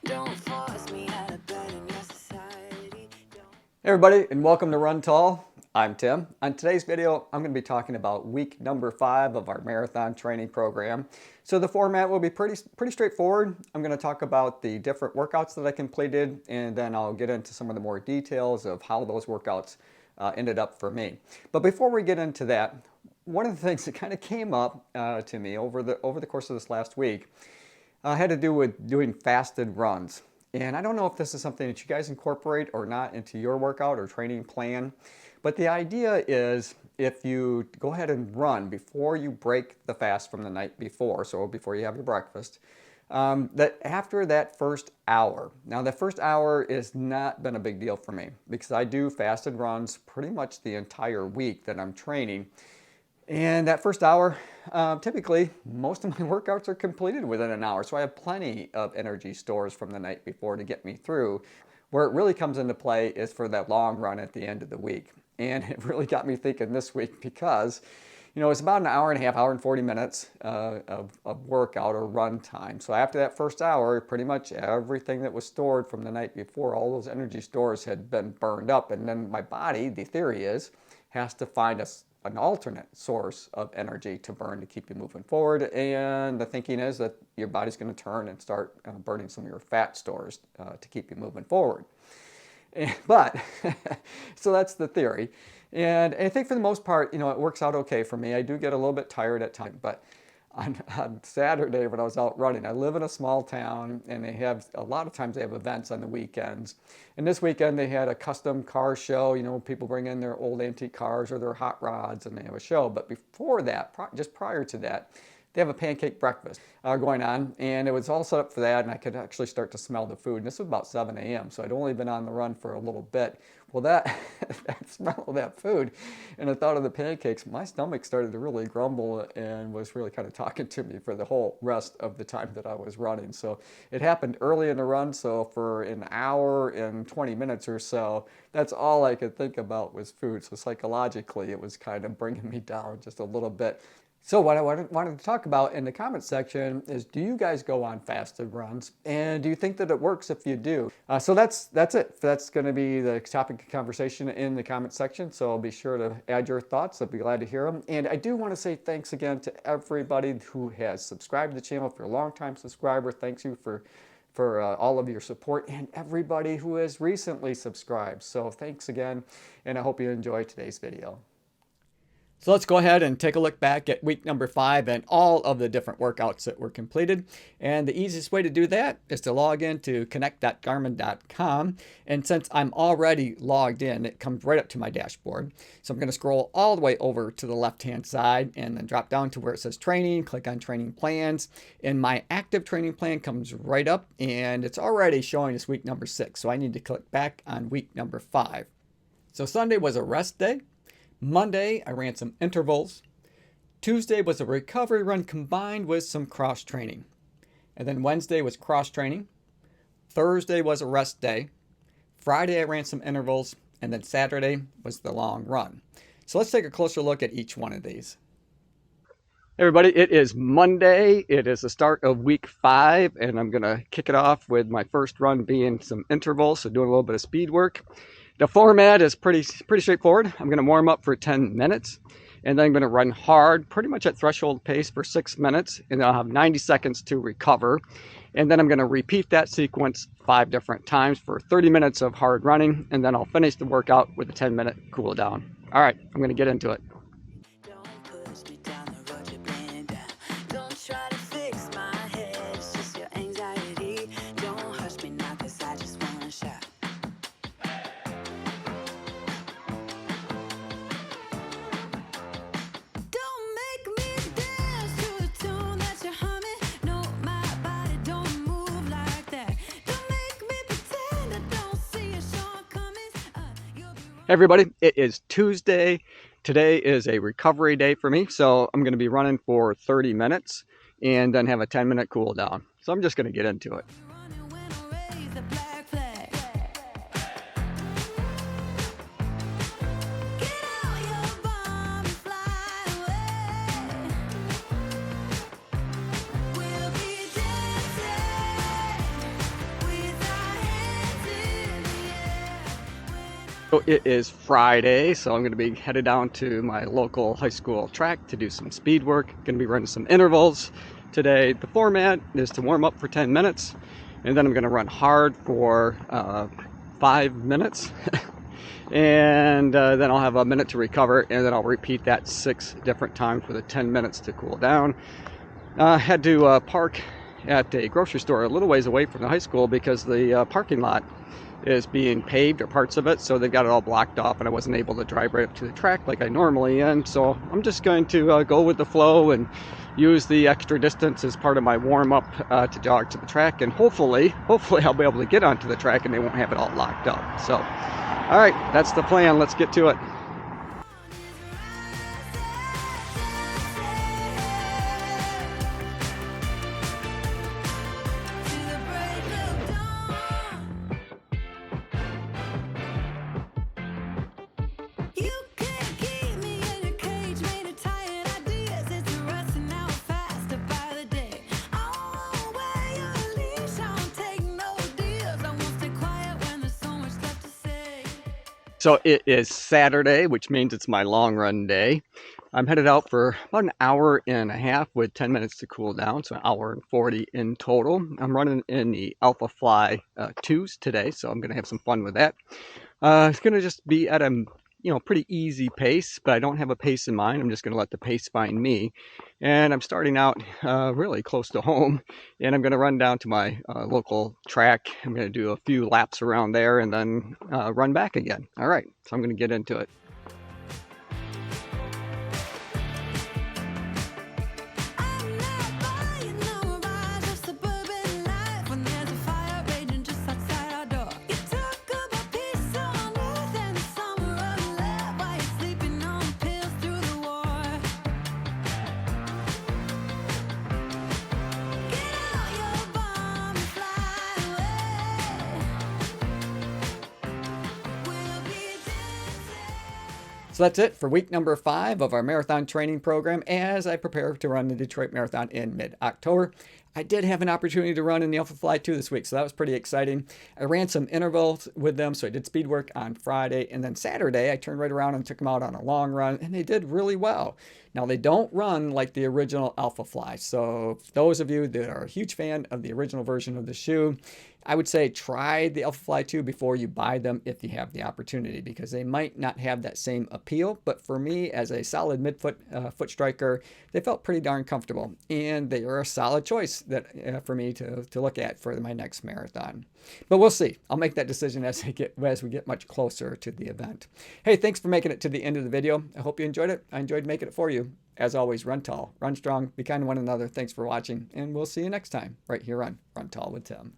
Don't force me out of bed in your society. Hey everybody, and welcome to Run Tall. I'm Tim. On today's video, I'm going to be talking about week number 5 of our marathon training program. So the format will be pretty straightforward. I'm going to talk about the different workouts that I completed, and then I'll get into some of the more details of how those workouts ended up for me. But before we get into that, one of the things that kind of came up to me over the course of this last week had to do with doing fasted runs. And I don't know if this is something that you guys incorporate or not into your workout or training plan, but the idea is if you go ahead and run before you break the fast from the night before, so before you have your breakfast, that after that first hour, now that first hour has not been a big deal for me because I do fasted runs pretty much the entire week that I'm training. And that first hour, typically, most of my workouts are completed within an hour. So I have plenty of energy stores from the night before to get me through. Where it really comes into play is for that long run at the end of the week. And it really got me thinking this week because, it's about an hour and a half, hour and 40 minutes of workout or run time. So after that first hour, pretty much everything that was stored from the night before, all those energy stores had been burned up. And then my body, the theory is, has to find an alternate source of energy to burn to keep you moving forward. And the thinking is that your body's going to turn and start burning some of your fat stores to keep you moving forward. But, so that's the theory. And I think for the most part, it works out okay for me. I do get a little bit tired at times, but on Saturday when I was out running, I live in a small town and a lot of times they have events on the weekends. And this weekend they had a custom car show, people bring in their old antique cars or their hot rods and they have a show. But before that, just prior to that, they have a pancake breakfast going on, and it was all set up for that, and I could actually start to smell the food. And this was about 7 a.m., so I'd only been on the run for a little bit. Well, that smell of that food and the thought of the pancakes, my stomach started to really grumble and was really kind of talking to me for the whole rest of the time that I was running. So it happened early in the run, so for an hour and 20 minutes or so, that's all I could think about was food. So psychologically, it was kind of bringing me down just a little bit. So what I wanted to talk about in the comment section is, do you guys go on fasted runs? And do you think that it works if you do? So that's it. That's going to be the topic of conversation in the comment section. So I'll be sure to add your thoughts. I'll be glad to hear them. And I do want to say thanks again to everybody who has subscribed to the channel. If you're a longtime subscriber, thanks you for all of your support, and everybody who has recently subscribed. So thanks again, and I hope you enjoy today's video. So let's go ahead and take a look back at week number 5 and all of the different workouts that were completed. And the easiest way to do that is to log in to connect.garmin.com. And since I'm already logged in, it comes right up to my dashboard. So I'm going to scroll all the way over to the left-hand side and then drop down to where it says training, click on training plans. And my active training plan comes right up, and it's already showing us week number 6. So I need to click back on week number 5. So Sunday was a rest day. Monday, I ran some intervals. Tuesday was a recovery run combined with some cross training. And then Wednesday was cross training. Thursday was a rest day. Friday, I ran some intervals. And then Saturday was the long run. So let's take a closer look at each one of these. Hey everybody, it is Monday. It is the start of week 5, and I'm going to kick it off with my first run being some intervals, so doing a little bit of speed work. The format is pretty straightforward. I'm going to warm up for 10 minutes, and then I'm going to run hard, pretty much at threshold pace for 6 minutes, and then I'll have 90 seconds to recover. And then I'm going to repeat that sequence 5 different times for 30 minutes of hard running, and then I'll finish the workout with a 10-minute cool down. All right, I'm going to get into it. Hey everybody, it is Tuesday. Today is a recovery day for me, so I'm going to be running for 30 minutes and then have a 10-minute cool down. So I'm just going to get into it. So it is Friday, so I'm going to be headed down to my local high school track to do some speed work. Going to be running some intervals today. The format is to warm up for 10 minutes, and then I'm going to run hard for 5 minutes. And then I'll have a minute to recover, and then I'll repeat that 6 different times for the 10 minutes to cool down. Had to park at a grocery store a little ways away from the high school because the parking lot is being paved, or parts of it, so they've got it all blocked off, and I wasn't able to drive right up to the track like I normally am. So I'm just going to go with the flow and use the extra distance as part of my warm-up to jog to the track, and hopefully I'll be able to get onto the track and they won't have it all locked up. So all right, that's the plan. Let's get to it. So it is Saturday, which means it's my long run day. I'm headed out for about an hour and a half with 10 minutes to cool down, so an hour and 40 in total. I'm running in the AlphaFly 2s today, so I'm going to have some fun with that. It's going to just be at a pretty easy pace, but I don't have a pace in mind. I'm just going to let the pace find me. And I'm starting out really close to home, and I'm going to run down to my local track. I'm going to do a few laps around there and then run back again. All right, so I'm going to get into it. So that's it for week number 5 of our marathon training program as I prepare to run the Detroit Marathon in mid-October. I did have an opportunity to run in the AlphaFly 2 this week, so that was pretty exciting. I ran some intervals with them, so I did speed work on Friday, and then Saturday I turned right around and took them out on a long run, and they did really well. Now, they don't run like the original AlphaFly, so those of you that are a huge fan of the original version of the shoe, I would say try the AlphaFly 2 before you buy them if you have the opportunity, because they might not have that same appeal. But for me, as a solid midfoot foot striker, they felt pretty darn comfortable, and they are a solid choice that for me to look at for my next marathon. But we'll see. I'll make that decision as we get much closer to the event. Hey, thanks for making it to the end of the video. I hope you enjoyed it. I enjoyed making it for you. As always, run tall, run strong, be kind to one another. Thanks for watching, and we'll see you next time right here on Run Tall with Tim.